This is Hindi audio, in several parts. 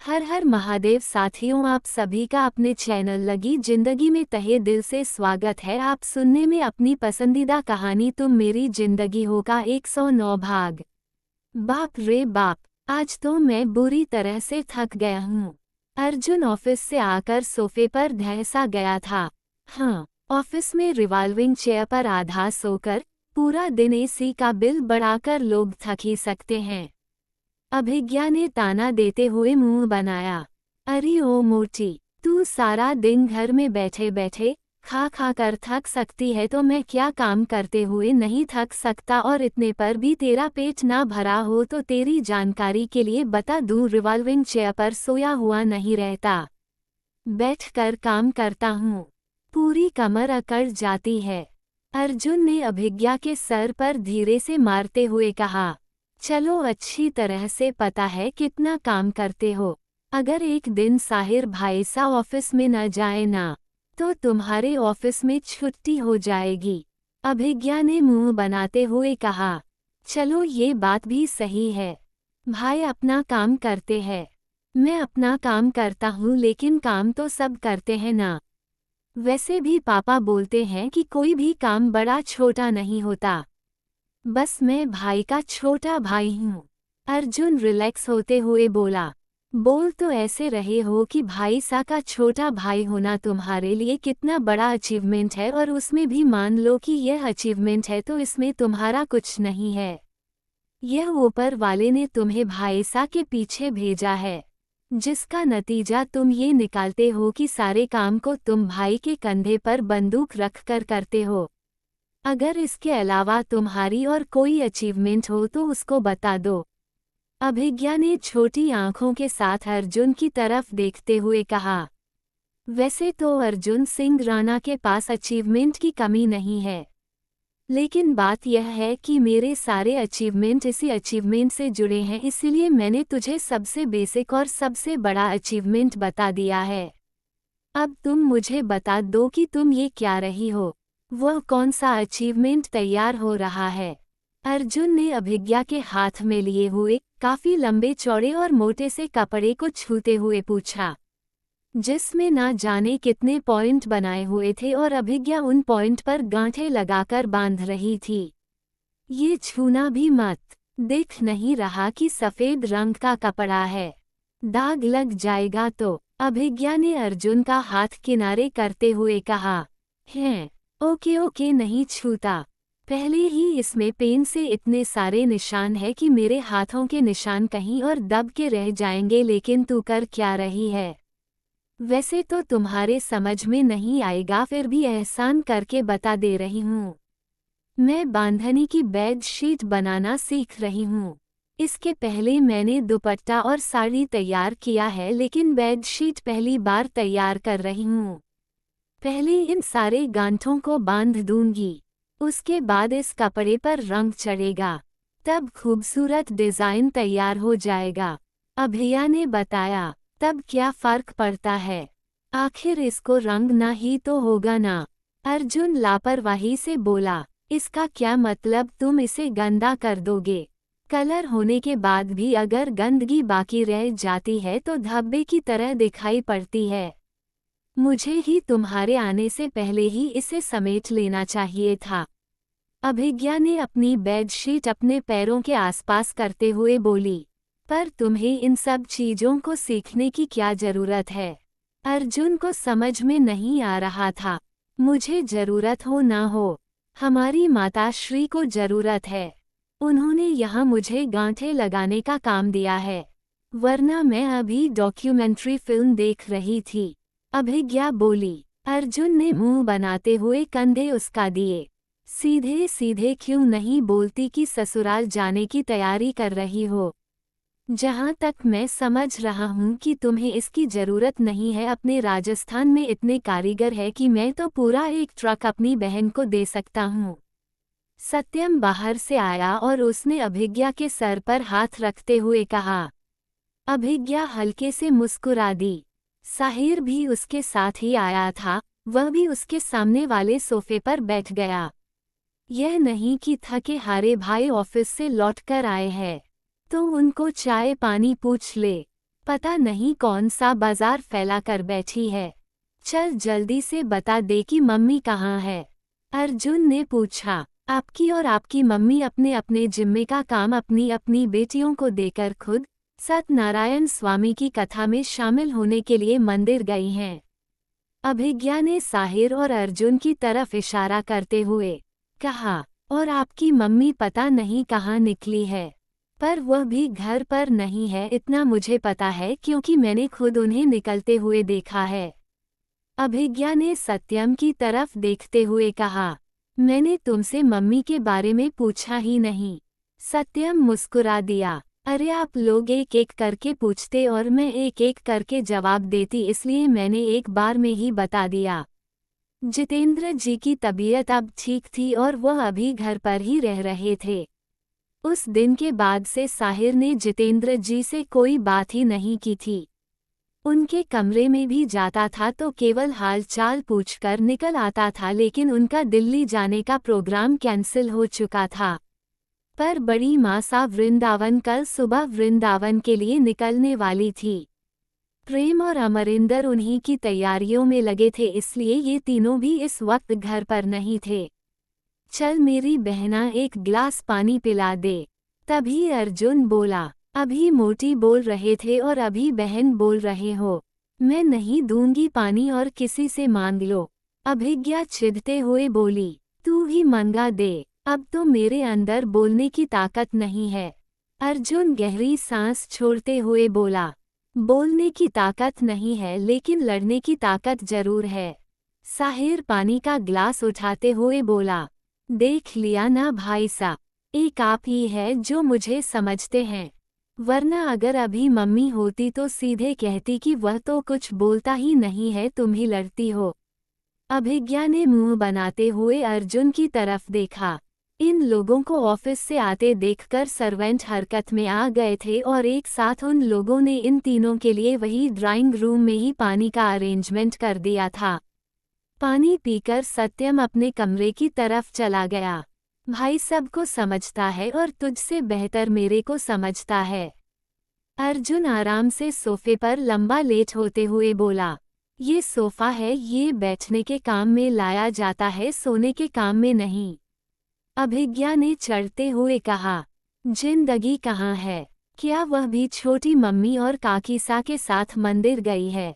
हर हर महादेव साथियों, आप सभी का अपने चैनल लगी जिंदगी में तहे दिल से स्वागत है। आप सुनने में अपनी पसंदीदा कहानी तुम मेरी जिंदगी हो का 109 भाग। बाप रे बाप, आज तो मैं बुरी तरह से थक गया हूँ। अर्जुन ऑफिस से आकर सोफे पर धंसा गया था। हाँ, ऑफिस में रिवॉल्विंग चेयर पर आधा सोकर पूरा दिन एसी का बिल बढ़ाकर लोग थक ही सकते हैं। अभिज्ञा ने ताना देते हुए मुंह बनाया। अरे ओ मोटी, तू सारा दिन घर में बैठे बैठे खा खा कर थक सकती है तो मैं क्या काम करते हुए नहीं थक सकता। और इतने पर भी तेरा पेट ना भरा हो तो तेरी जानकारी के लिए बता दूं, रिवॉल्विंग चेयर पर सोया हुआ नहीं रहता, बैठकर काम करता हूँ। पूरी कमर अकड़ जाती है। अर्जुन ने अभिज्ञा के सर पर धीरे से मारते हुए कहा, चलो अच्छी तरह से पता है कितना काम करते हो। अगर एक दिन साहिर भाई सा ऑफिस में न जाए ना तो तुम्हारे ऑफिस में छुट्टी हो जाएगी। अभिज्ञा ने मुंह बनाते हुए कहा, चलो ये बात भी सही है, भाई अपना काम करते हैं, मैं अपना काम करता हूँ, लेकिन काम तो सब करते हैं ना। वैसे भी पापा बोलते हैं कि कोई भी काम बड़ा छोटा नहीं होता, बस मैं भाई का छोटा भाई हूँ। अर्जुन रिलैक्स होते हुए बोला, बोल तो ऐसे रहे हो कि भाई सा का छोटा भाई होना तुम्हारे लिए कितना बड़ा अचीवमेंट है, और उसमें भी मान लो कि यह अचीवमेंट है तो इसमें तुम्हारा कुछ नहीं है। यह ऊपर वाले ने तुम्हें भाई सा के पीछे भेजा है, जिसका नतीजा तुम ये निकालते हो कि सारे काम को तुम भाई के कंधे पर बंदूक रख कर करते हो। अगर इसके अलावा तुम्हारी और कोई अचीवमेंट हो तो उसको बता दो। अभिज्ञा ने छोटी आंखों के साथ अर्जुन की तरफ देखते हुए कहा, वैसे तो अर्जुन सिंह राणा के पास अचीवमेंट की कमी नहीं है, लेकिन बात यह है कि मेरे सारे अचीवमेंट इसी अचीवमेंट से जुड़े हैं, इसलिए मैंने तुझे सबसे बेसिक और सबसे बड़ा अचीवमेंट बता दिया है। अब तुम मुझे बता दो कि तुम ये क्या रही हो, वह कौन सा अचीवमेंट तैयार हो रहा है। अर्जुन ने अभिज्ञा के हाथ में लिए हुए काफी लंबे चौड़े और मोटे से कपड़े को छूते हुए पूछा, जिसमें ना जाने कितने पॉइंट बनाए हुए थे और अभिज्ञा उन पॉइंट पर गांठें लगाकर बांध रही थी। ये छूना भी मत, दिख नहीं रहा कि सफेद रंग का कपड़ा है, दाग लग जाएगा तो। अभिज्ञा ने अर्जुन का हाथ किनारे करते हुए कहा, हैं, ओके ओके, नहीं छूता, पहले ही इसमें पेन से इतने सारे निशान है कि मेरे हाथों के निशान कहीं और दब के रह जाएंगे। लेकिन तू कर क्या रही है? वैसे तो तुम्हारे समझ में नहीं आएगा, फिर भी एहसान करके बता दे रही हूँ। मैं बांधनी की बेड शीट बनाना सीख रही हूँ। इसके पहले मैंने दुपट्टा और साड़ी तैयार किया है, लेकिन बेड शीट पहली बार तैयार कर रही हूँ। पहले इन सारे गांठों को बांध दूंगी, उसके बाद इस कपड़े पर रंग चढ़ेगा, तब खूबसूरत डिजाइन तैयार हो जाएगा। अभिया ने बताया, तब क्या फर्क पड़ता है, आखिर इसको रंग ना ही तो होगा ना। अर्जुन लापरवाही से बोला, इसका क्या मतलब, तुम इसे गंदा कर दोगे? कलर होने के बाद भी अगर गंदगी बाकी रह जाती है तो धब्बे की तरह दिखाई पड़ती है। मुझे ही तुम्हारे आने से पहले ही इसे समेट लेना चाहिए था। अभिज्ञा ने अपनी बेडशीट अपने पैरों के आसपास करते हुए बोली, पर तुम्हें इन सब चीजों को सीखने की क्या जरूरत है? अर्जुन को समझ में नहीं आ रहा था। मुझे जरूरत हो ना हो, हमारी माताश्री को जरूरत है, उन्होंने यहाँ मुझे गांठें लगाने का काम दिया है, वरना मैं अभी डॉक्यूमेंट्री फिल्म देख रही थी। अभिज्ञा बोली। अर्जुन ने मुंह बनाते हुए कंधे उसका दिए। सीधे सीधे क्यों नहीं बोलती कि ससुराल जाने की तैयारी कर रही हो? जहाँ तक मैं समझ रहा हूँ कि तुम्हें इसकी जरूरत नहीं है। अपने राजस्थान में इतने कारीगर है कि मैं तो पूरा एक ट्रक अपनी बहन को दे सकता हूँ। सत्यम बाहर से आया और उसने अभिज्ञा के सर पर हाथ रखते हुए कहा। अभिज्ञा हल्के से मुस्कुरा दी। साहिर भी उसके साथ ही आया था, वह भी उसके सामने वाले सोफे पर बैठ गया। यह नहीं कि थके हारे भाई ऑफिस से लौटकर आए हैं तो उनको चाय पानी पूछ ले, पता नहीं कौन सा बाजार फैला कर बैठी है। चल जल्दी से बता दे कि मम्मी कहाँ है। अर्जुन ने पूछा। आपकी और आपकी मम्मी अपने अपने जिम्मे का काम अपनी अपनी बेटियों को देकर खुद सत्यनारायण स्वामी की कथा में शामिल होने के लिए मंदिर गई हैं। अभिज्ञा ने साहिर और अर्जुन की तरफ इशारा करते हुए कहा। और आपकी मम्मी पता नहीं कहाँ निकली है, पर वह भी घर पर नहीं है, इतना मुझे पता है क्योंकि मैंने खुद उन्हें निकलते हुए देखा है। अभिज्ञा ने सत्यम की तरफ देखते हुए कहा। मैंने तुमसे मम्मी के बारे में पूछा ही नहीं। सत्यम मुस्कुरा दिया। अरे आप लोग एक एक करके पूछते और मैं एक एक करके जवाब देती, इसलिए मैंने एक बार में ही बता दिया। जितेंद्र जी की तबीयत अब ठीक थी और वह अभी घर पर ही रह रहे थे। उस दिन के बाद से साहिर ने जितेंद्र जी से कोई बात ही नहीं की थी। उनके कमरे में भी जाता था तो केवल हाल चाल पूछकर निकल आता था, लेकिन उनका दिल्ली जाने का प्रोग्राम कैंसिल हो चुका था। पर बड़ी माँ सा वृंदावन कल सुबह वृंदावन के लिए निकलने वाली थी। प्रेम और अमरिंदर उन्हीं की तैयारियों में लगे थे, इसलिए ये तीनों भी इस वक्त घर पर नहीं थे। चल मेरी बहना एक गिलास पानी पिला दे। तभी अर्जुन बोला। अभी मोटी बोल रहे थे और अभी बहन बोल रहे हो। मैं नहीं दूंगी पानी और किसी से मांग लो। अभिज्ञा चिढ़ते हुए बोली। तू ही मंगा दे, अब तो मेरे अंदर बोलने की ताकत नहीं है। अर्जुन गहरी सांस छोड़ते हुए बोला। बोलने की ताकत नहीं है लेकिन लड़ने की ताकत जरूर है। साहिर पानी का गिलास उठाते हुए बोला। देख लिया ना भाई सा, एक आप ही है जो मुझे समझते हैं, वरना अगर अभी मम्मी होती तो सीधे कहती कि वह तो कुछ बोलता ही नहीं है, तुम ही लड़ती हो। अभिज्ञा ने मुंह बनाते हुए अर्जुन की तरफ देखा। इन लोगों को ऑफिस से आते देखकर सर्वेंट हरकत में आ गए थे और एक साथ उन लोगों ने इन तीनों के लिए वही ड्राइंग रूम में ही पानी का अरेंजमेंट कर दिया था। पानी पीकर सत्यम अपने कमरे की तरफ चला गया। भाई सबको समझता है और तुझसे बेहतर मेरे को समझता है। अर्जुन आराम से सोफे पर लंबा लेट होते हुए बोला। ये सोफा है, ये बैठने के काम में लाया जाता है, सोने के काम में नहीं। अभिज्ञा ने चढ़ते हुए कहा। जिंदगी कहाँ है? क्या वह भी छोटी मम्मी और काकीसा के साथ मंदिर गई है?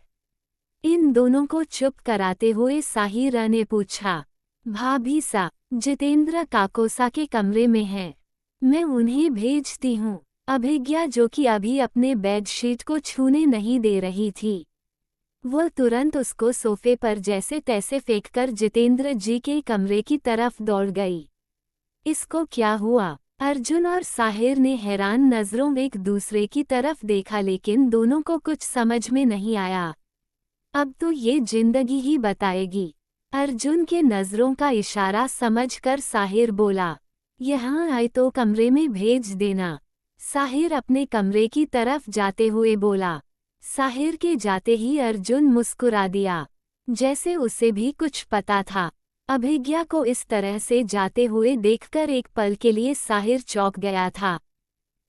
इन दोनों को चुप कराते हुए साहिरा ने पूछा। भाभी सा, जितेंद्र काकोसा के कमरे में हैं, मैं उन्हें भेजती हूँ। अभिज्ञा, जो कि अभी अपने बेडशीट को छूने नहीं दे रही थी, वह तुरंत उसको सोफे पर जैसे तैसे फेंककर जितेंद्र जी के कमरे की तरफ दौड़ गई। इसको क्या हुआ? अर्जुन और साहिर ने हैरान नजरों एक दूसरे की तरफ देखा, लेकिन दोनों को कुछ समझ में नहीं आया। अब तो ये जिंदगी ही बताएगी। अर्जुन के नजरों का इशारा समझकर साहिर बोला। यहाँ आए तो कमरे में भेज देना। साहिर अपने कमरे की तरफ जाते हुए बोला। साहिर के जाते ही अर्जुन मुस्कुरा दिया, जैसे उसे भी कुछ पता था। अभिज्ञा को इस तरह से जाते हुए देखकर एक पल के लिए साहिर चौंक गया था।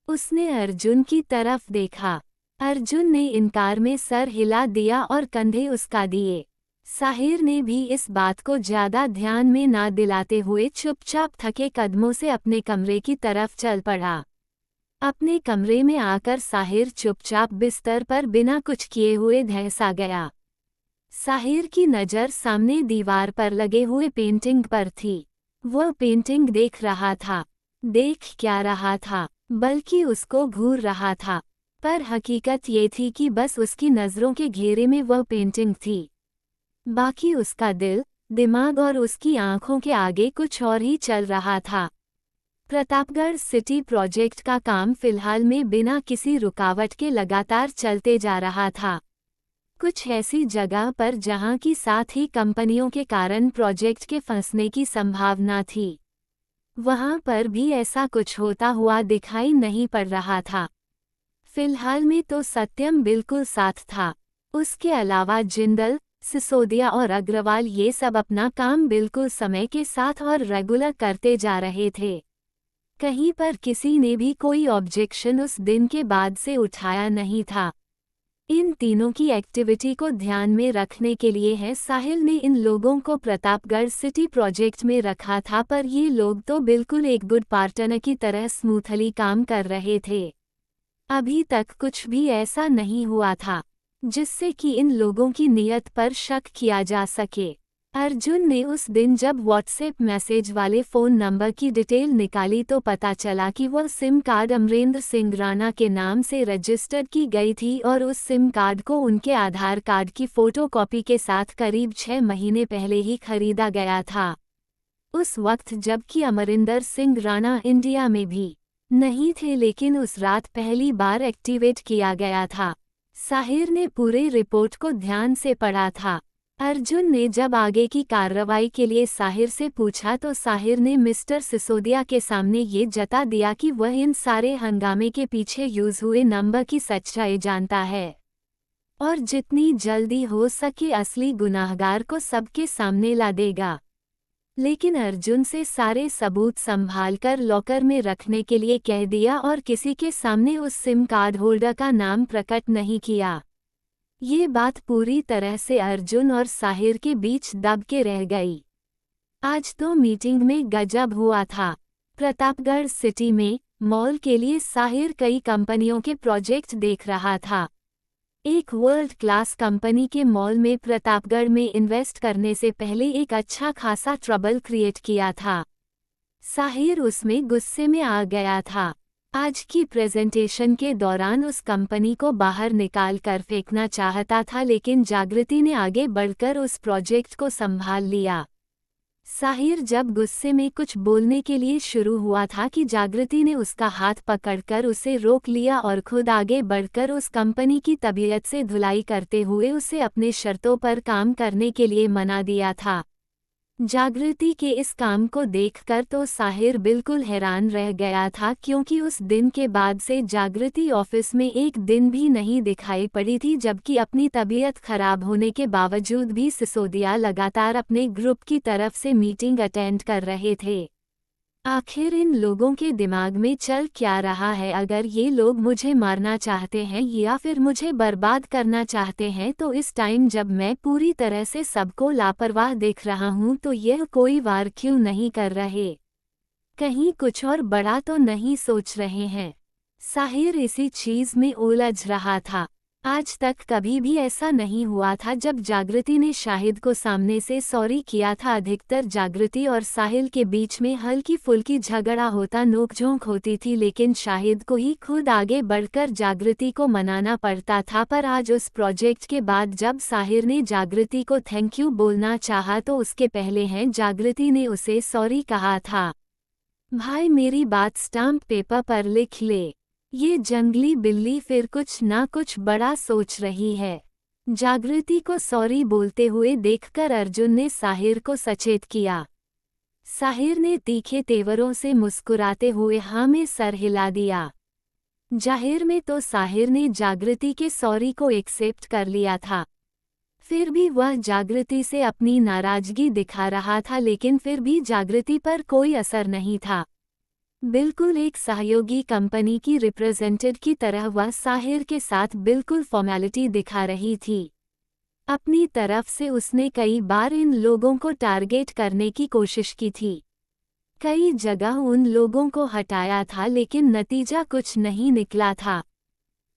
उसने अर्जुन की तरफ देखा। अर्जुन ने इनकार में सर हिला दिया और कंधे उसका दिए। साहिर ने भी इस बात को ज्यादा ध्यान में ना दिलाते हुए चुपचाप थके कदमों से अपने कमरे की तरफ चल पड़ा। अपने कमरे में आकर साहिर चुपचाप बिस्तर पर बिना कुछ किए हुए धंसा गया। साहिर की नज़र सामने दीवार पर लगे हुए पेंटिंग पर थी। वह पेंटिंग देख रहा था। देख क्या रहा था, बल्कि उसको घूर रहा था। पर हकीकत ये थी कि बस उसकी नज़रों के घेरे में वह पेंटिंग थी। बाकी उसका दिल, दिमाग और उसकी आंखों के आगे कुछ और ही चल रहा था। प्रतापगढ़ सिटी प्रोजेक्ट का काम फिलहाल में बिना किसी रुकावट के लगातार चलते जा रहा था। कुछ ऐसी जगह पर जहां की साथ ही कंपनियों के कारण प्रोजेक्ट के फंसने की संभावना थी, वहां पर भी ऐसा कुछ होता हुआ दिखाई नहीं पड़ रहा था। फिलहाल में तो सत्यम बिल्कुल साथ था। उसके अलावा जिंदल, सिसोदिया और अग्रवाल ये सब अपना काम बिल्कुल समय के साथ और रेगुलर करते जा रहे थे। कहीं पर किसी ने भी कोई ऑब्जेक्शन उस दिन के बाद से उठाया नहीं था। इन तीनों की एक्टिविटी को ध्यान में रखने के लिए है साहिल ने इन लोगों को प्रतापगढ़ सिटी प्रोजेक्ट में रखा था, पर ये लोग तो बिल्कुल एक गुड पार्टनर की तरह स्मूथली काम कर रहे थे। अभी तक कुछ भी ऐसा नहीं हुआ था जिससे कि इन लोगों की नीयत पर शक किया जा सके। अर्जुन ने उस दिन जब व्हाट्सएप मैसेज वाले फ़ोन नंबर की डिटेल निकाली तो पता चला कि वह सिम कार्ड अमरेंद्र सिंह राणा के नाम से रजिस्टर्ड की गई थी और उस सिम कार्ड को उनके आधार कार्ड की फ़ोटोकॉपी के साथ करीब 6 महीने पहले ही खरीदा गया था। उस वक्त जबकि अमरिंदर सिंह राणा इंडिया में भी नहीं थे, लेकिन उस रात पहली बार एक्टिवेट किया गया था। साहिर ने पूरे रिपोर्ट को ध्यान से पढ़ा था। अर्जुन ने जब आगे की कार्रवाई के लिए साहिर से पूछा तो साहिर ने मिस्टर सिसोदिया के सामने ये जता दिया कि वह इन सारे हंगामे के पीछे यूज हुए नंबर की सच्चाई जानता है और जितनी जल्दी हो सके असली गुनाहगार को सबके सामने ला देगा। लेकिन अर्जुन से सारे सबूत संभालकर लॉकर में रखने के लिए कह दिया और किसी के सामने उस सिम कार्ड होल्डर का नाम प्रकट नहीं किया। ये बात पूरी तरह से अर्जुन और साहिर के बीच दब के रह गई। आज तो मीटिंग में गजब हुआ था। प्रतापगढ़ सिटी में मॉल के लिए साहिर कई कंपनियों के प्रोजेक्ट देख रहा था। एक वर्ल्ड क्लास कंपनी के मॉल में प्रतापगढ़ में इन्वेस्ट करने से पहले एक अच्छा खासा ट्रबल क्रिएट किया था। साहिर उसमें गुस्से में आ गया था। आज की प्रेजेंटेशन के दौरान उस कंपनी को बाहर निकाल कर फेंकना चाहता था, लेकिन जागृति ने आगे बढ़कर उस प्रोजेक्ट को संभाल लिया। साहिर जब गुस्से में कुछ बोलने के लिए शुरू हुआ था कि जागृति ने उसका हाथ पकड़कर उसे रोक लिया और खुद आगे बढ़कर उस कंपनी की तबीयत से धुलाई करते हुए उसे अपने शर्तों पर काम करने के लिए मना दिया था। जागृति के इस काम को देखकर तो साहिर बिल्कुल हैरान रह गया था, क्योंकि उस दिन के बाद से जागृति ऑफिस में एक दिन भी नहीं दिखाई पड़ी थी, जबकि अपनी तबीयत खराब होने के बावजूद भी सिसोदिया लगातार अपने ग्रुप की तरफ से मीटिंग अटेंड कर रहे थे। आखिर इन लोगों के दिमाग में चल क्या रहा है? अगर ये लोग मुझे मारना चाहते हैं या फिर मुझे बर्बाद करना चाहते हैं तो इस टाइम जब मैं पूरी तरह से सबको लापरवाह देख रहा हूँ तो यह कोई वार क्यों नहीं कर रहे? कहीं कुछ और बड़ा तो नहीं सोच रहे हैं? साहिर इसी चीज में उलझ रहा था। आज तक कभी भी ऐसा नहीं हुआ था जब जागृति ने शाहिद को सामने से सॉरी किया था। अधिकतर जागृति और साहिल के बीच में हल्की फुल्की झगड़ा होता, नोकझोंक होती थी, लेकिन शाहिद को ही खुद आगे बढ़कर जागृति को मनाना पड़ता था। पर आज उस प्रोजेक्ट के बाद जब साहिर ने जागृति को थैंक यू बोलना चाहा तो उसके पहले हैं जागृति ने उसे सॉरी कहा था। भाई मेरी बात स्टाम्प पेपर पर लिख ले। ये जंगली बिल्ली फिर कुछ ना कुछ बड़ा सोच रही है। जागृति को सॉरी बोलते हुए देखकर अर्जुन ने साहिर को सचेत किया। साहिर ने तीखे तेवरों से मुस्कुराते हुए हाँ में सर हिला दिया। जाहिर में तो साहिर ने जागृति के सॉरी को एक्सेप्ट कर लिया था। फिर भी वह जागृति से अपनी नाराजगी दिखा रहा था, लेकिन फिर भी जागृति पर कोई असर नहीं था। बिल्कुल एक सहयोगी कंपनी की रिप्रेजेंटेटिव की तरह वह साहिर के साथ बिल्कुल फॉर्मेलिटी दिखा रही थी। अपनी तरफ से उसने कई बार इन लोगों को टारगेट करने की कोशिश की थी। कई जगह उन लोगों को हटाया था, लेकिन नतीजा कुछ नहीं निकला था।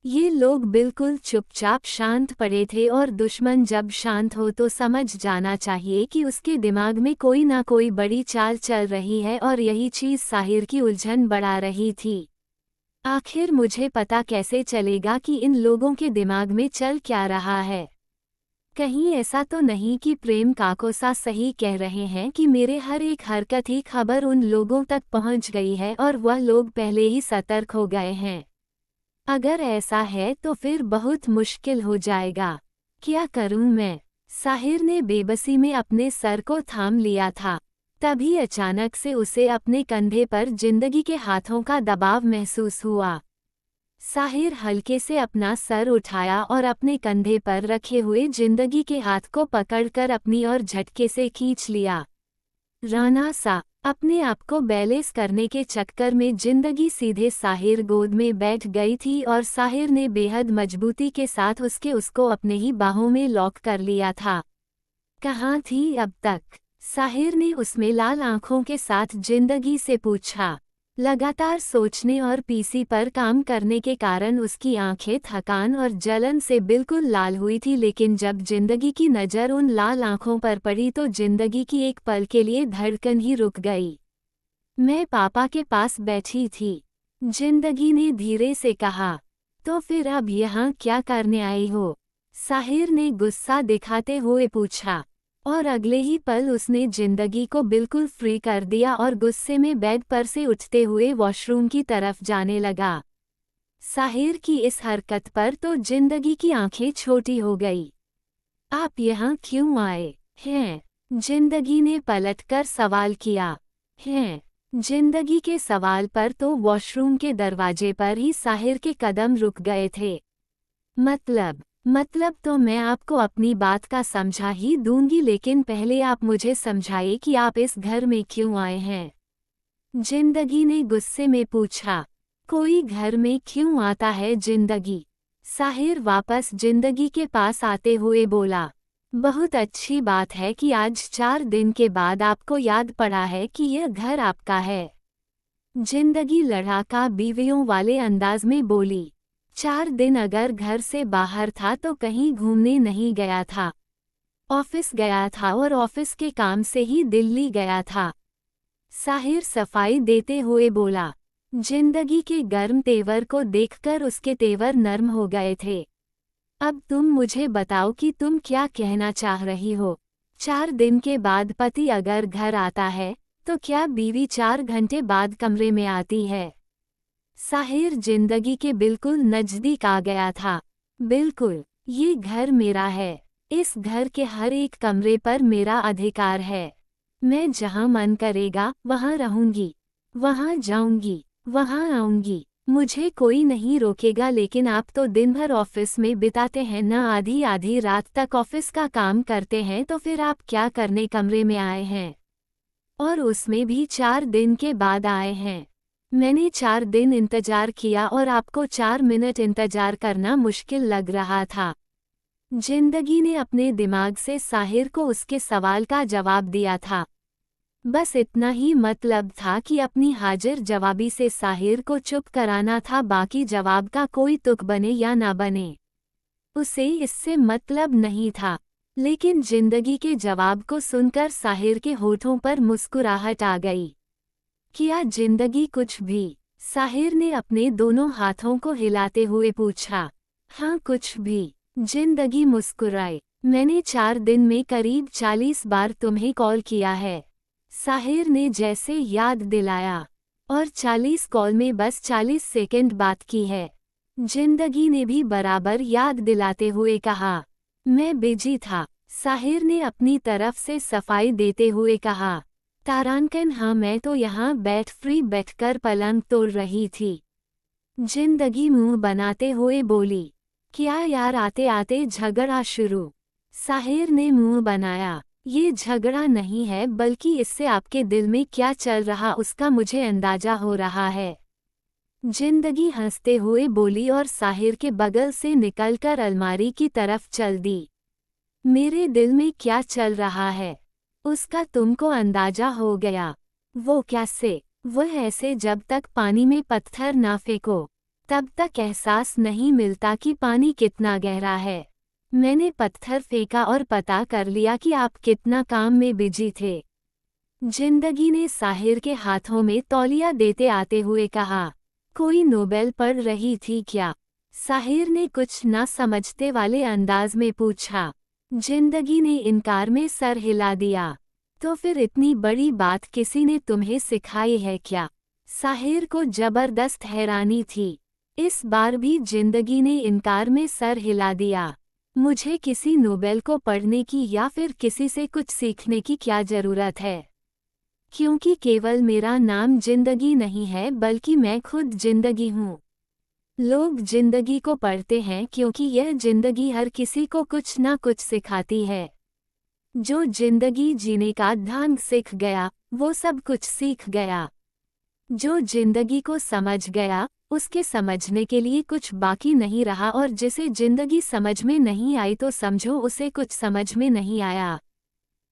ये लोग बिल्कुल चुपचाप शांत पड़े थे और दुश्मन जब शांत हो तो समझ जाना चाहिए कि उसके दिमाग में कोई ना कोई बड़ी चाल चल रही है, और यही चीज़ साहिर की उलझन बढ़ा रही थी। आखिर मुझे पता कैसे चलेगा कि इन लोगों के दिमाग में चल क्या रहा है? कहीं ऐसा तो नहीं कि प्रेम काकोसा सही कह रहे हैं कि मेरे हर एक हरकत ही खबर उन लोगों तक पहुंच गई है और वह लोग पहले ही सतर्क हो गए हैं? अगर ऐसा है तो फिर बहुत मुश्किल हो जाएगा। क्या करूं मैं? साहिर ने बेबसी में अपने सर को थाम लिया था। तभी अचानक से उसे अपने कंधे पर जिंदगी के हाथों का दबाव महसूस हुआ। साहिर हल्के से अपना सर उठाया और अपने कंधे पर रखे हुए जिंदगी के हाथ को पकड़कर अपनी ओर झटके से खींच लिया। राणा सा, अपने आप को बैलेंस करने के चक्कर में जिंदगी सीधे साहिर गोद में बैठ गई थी और साहिर ने बेहद मजबूती के साथ उसको अपने ही बाहों में लॉक कर लिया था। कहाँ थी अब तक? साहिर ने उसमें लाल आंखों के साथ जिंदगी से पूछा। लगातार सोचने और पीसी पर काम करने के कारण उसकी आंखें थकान और जलन से बिल्कुल लाल हुई थी, लेकिन जब जिंदगी की नज़र उन लाल आंखों पर पड़ी तो जिंदगी की एक पल के लिए धड़कन ही रुक गई। मैं पापा के पास बैठी थी, जिंदगी ने धीरे से कहा। तो फिर अब यहाँ क्या करने आई हो? साहिर ने गुस्सा दिखाते हुए पूछा। और अगले ही पल उसने जिंदगी को बिल्कुल फ्री कर दिया और गुस्से में बेड पर से उठते हुए वॉशरूम की तरफ जाने लगा। साहिर की इस हरकत पर तो जिंदगी की आंखें छोटी हो गई। आप यहाँ क्यों आए हैं? जिंदगी ने पलटकर सवाल किया। हैं? जिंदगी के सवाल पर तो वॉशरूम के दरवाजे पर ही साहिर के कदम रुक गए थे। मतलब तो मैं आपको अपनी बात का समझा ही दूंगी, लेकिन पहले आप मुझे समझाइए कि आप इस घर में क्यों आए हैं? जिंदगी ने गुस्से में पूछा। कोई घर में क्यों आता है जिंदगी? साहिर वापस जिंदगी के पास आते हुए बोला। बहुत अच्छी बात है कि आज 4 दिन के बाद आपको याद पड़ा है कि यह घर आपका है। जिंदगी लड़ाका बीवियों वाले अंदाज में बोली। 4 दिन अगर घर से बाहर था तो कहीं घूमने नहीं गया था, ऑफिस गया था और ऑफिस के काम से ही दिल्ली गया था। साहिर सफाई देते हुए बोला। जिंदगी के गर्म तेवर को देखकर उसके तेवर नर्म हो गए थे। अब तुम मुझे बताओ कि तुम क्या कहना चाह रही हो? 4 दिन के बाद पति अगर घर आता है तो क्या बीवी 4 घंटे बाद कमरे में आती है? साहिर जिंदगी के बिल्कुल नजदीक आ गया था। बिल्कुल, ये घर मेरा है। इस घर के हर एक कमरे पर मेरा अधिकार है। मैं जहाँ मन करेगा वहाँ रहूंगी, वहाँ जाऊंगी, वहाँ आऊंगी। मुझे कोई नहीं रोकेगा। लेकिन आप तो दिन भर ऑफिस में बिताते हैं ना, आधी आधी रात तक ऑफिस का काम करते हैं, तो फिर आप क्या करने कमरे में आए हैं? और उसमें भी 4 दिन के बाद आए हैं। मैंने 4 दिन इंतजार किया और आपको 4 मिनट इंतजार करना मुश्किल लग रहा था। जिंदगी ने अपने दिमाग से साहिर को उसके सवाल का जवाब दिया था। बस इतना ही मतलब था कि अपनी हाजिर जवाबी से साहिर को चुप कराना था, बाकी जवाब का कोई तुक बने या ना बने उसे इससे मतलब नहीं था। लेकिन जिंदगी के जवाब को सुनकर साहिर के होठों पर मुस्कुराहट आ गई। क्या जिंदगी कुछ भी? साहिर ने अपने दोनों हाथों को हिलाते हुए पूछा। हाँ, कुछ भी। जिंदगी मुस्कुराई। मैंने 4 दिन में करीब 40 बार तुम्हें कॉल किया है, साहिर ने जैसे याद दिलाया। और 40 कॉल में बस 40 सेकंड बात की है। जिंदगी ने भी बराबर याद दिलाते हुए कहा। मैं बिजी था, साहिर ने अपनी तरफ से सफाई देते हुए कहा। तारांकन, हाँ, मैं तो यहाँ बैठकर पलंग तोड़ रही थी। जिंदगी मुंह बनाते हुए बोली। क्या यार, आते आते झगड़ा शुरू? साहिर ने मुंह बनाया। ये झगड़ा नहीं है, बल्कि इससे आपके दिल में क्या चल रहा उसका मुझे अंदाजा हो रहा है। जिंदगी हंसते हुए बोली और साहिर के बगल से निकलकर अलमारी की तरफ चल दी। मेरे दिल में क्या चल रहा है उसका तुमको अंदाजा हो गया। वो कैसे? वह ऐसे, जब तक पानी में पत्थर ना फेंको तब तक एहसास नहीं मिलता कि पानी कितना गहरा है। मैंने पत्थर फेंका और पता कर लिया कि आप कितना काम में बिजी थे। जिंदगी ने साहिर के हाथों में तौलिया देते आते हुए कहा। कोई नोबेल पढ़ रही थी क्या? साहिर ने कुछ ना समझते वाले अंदाज में पूछा। जिंदगी ने इनकार में सर हिला दिया। तो फिर इतनी बड़ी बात किसी ने तुम्हें सिखाई है क्या? साहिर को जबरदस्त हैरानी थी। इस बार भी जिंदगी ने इनकार में सर हिला दिया। मुझे किसी नोबेल को पढ़ने की या फिर किसी से कुछ सीखने की क्या जरूरत है? क्योंकि केवल मेरा नाम जिंदगी नहीं है, बल्कि मैं खुद जिंदगी हूँ। लोग जिंदगी को पढ़ते हैं क्योंकि यह जिंदगी हर किसी को कुछ ना कुछ सिखाती है। जो जिंदगी जीने का ढंग सीख गया वो सब कुछ सीख गया। जो जिंदगी को समझ गया उसके समझने के लिए कुछ बाकी नहीं रहा, और जिसे जिंदगी समझ में नहीं आई तो समझो उसे कुछ समझ में नहीं आया।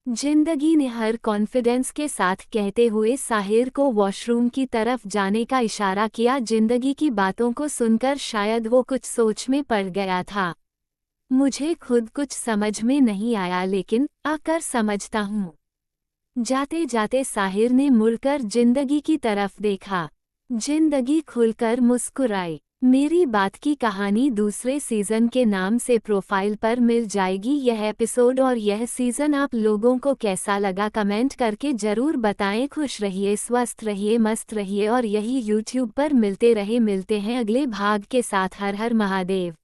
जिंदगी ने हर कॉन्फिडेंस के साथ कहते हुए साहिर को वॉशरूम की तरफ जाने का इशारा किया। जिंदगी की बातों को सुनकर शायद वो कुछ सोच में पड़ गया था। मुझे खुद कुछ समझ में नहीं आया, लेकिन आकर समझता हूँ। जाते जाते साहिर ने मुड़कर जिंदगी की तरफ देखा। जिंदगी खुलकर मुस्कुराई। मेरी बात की कहानी दूसरे सीजन के नाम से प्रोफाइल पर मिल जाएगी। यह एपिसोड और यह सीजन आप लोगों को कैसा लगा कमेंट करके जरूर बताएं। खुश रहिए, स्वस्थ रहिए, मस्त रहिए और यही यूट्यूब पर मिलते हैं अगले भाग के साथ। हर हर महादेव।